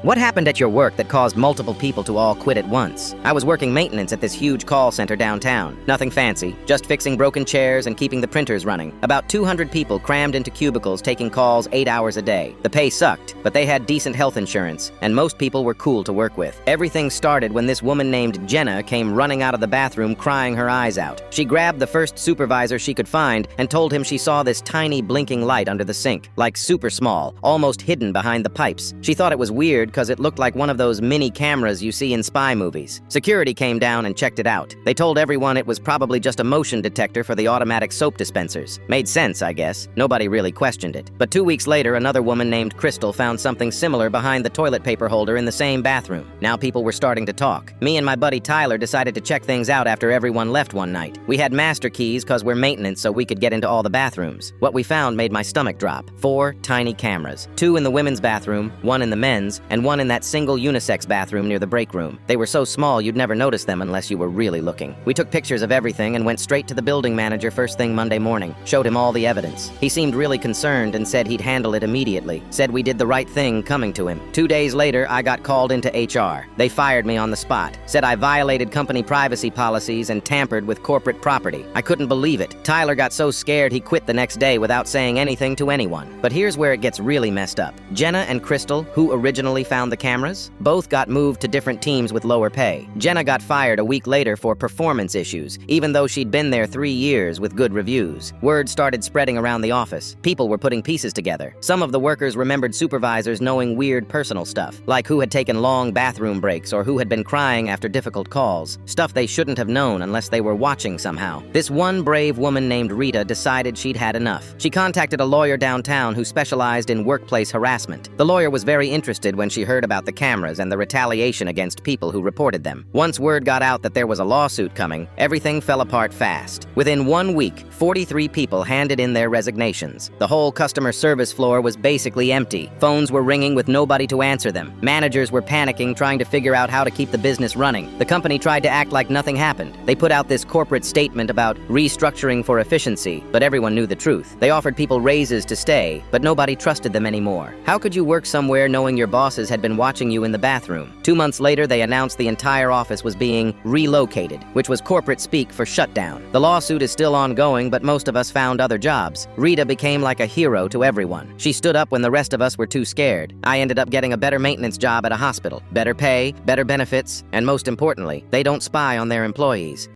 What happened at your work that caused multiple people to all quit at once? I was working maintenance at this huge call center downtown. Nothing fancy, just fixing broken chairs and keeping the printers running. About 200 people crammed into cubicles taking calls 8 hours a day. The pay sucked, but they had decent health insurance, and most people were cool to work with. Everything started when this woman named Jenna came running out of the bathroom crying her eyes out. She grabbed the first supervisor she could find and told him she saw this tiny blinking light under the sink, like super small, almost hidden behind the pipes. She thought it was weird because it looked like one of those mini cameras you see in spy movies. Security came down and checked it out. They told everyone it was probably just a motion detector for the automatic soap dispensers. Made sense, I guess. Nobody really questioned it. But 2 weeks later, another woman named Crystal found something similar behind the toilet paper holder in the same bathroom. Now people were starting to talk. Me and my buddy Tyler decided to check things out after everyone left one night. We had master keys because we're maintenance so we could get into all the bathrooms. What we found made my stomach drop. 4 tiny cameras. 2 in the women's bathroom, 1 in the men's, and 1 in that single unisex bathroom near the break room. They were so small you'd never notice them unless you were really looking. We took pictures of everything and went straight to the building manager first thing Monday morning. Showed him all the evidence. He seemed really concerned and said he'd handle it immediately. Said we did the right thing coming to him. 2 days later, I got called into HR. They fired me on the spot. Said I violated company privacy policies and tampered with corporate property. I couldn't believe it. Tyler got so scared he quit the next day without saying anything to anyone. But here's where it gets really messed up. Jenna and Crystal, who originally found the cameras, both got moved to different teams with lower pay. Jenna got fired a week later for performance issues, even though she'd been there 3 years with good reviews. Word started spreading around the office. People were putting pieces together. Some of the workers remembered supervisors knowing weird personal stuff, like who had taken long bathroom breaks or who had been crying after difficult calls. Stuff they shouldn't have known unless they were watching somehow. This one brave woman named Rita decided she'd had enough. She contacted a lawyer downtown who specialized in workplace harassment. The lawyer was very interested when she heard about the cameras and the retaliation against people who reported them. Once word got out that there was a lawsuit coming, everything fell apart fast. Within 1 week, 43 people handed in their resignations. The whole customer service floor was basically empty. Phones were ringing with nobody to answer them. Managers were panicking, trying to figure out how to keep the business running. The company tried to act like nothing happened. They put out this corporate statement about restructuring for efficiency, but everyone knew the truth. They offered people raises to stay, but nobody trusted them anymore. How could you work somewhere knowing your bosses had been watching you in the bathroom? 2 months later, they announced the entire office was being relocated, which was corporate speak for shutdown. The lawsuit is still ongoing, but most of us found other jobs. Rita became like a hero to everyone. She stood up when the rest of us were too scared. I ended up getting a better maintenance job at a hospital. Better pay, better benefits, and most importantly, they don't spy on their employees.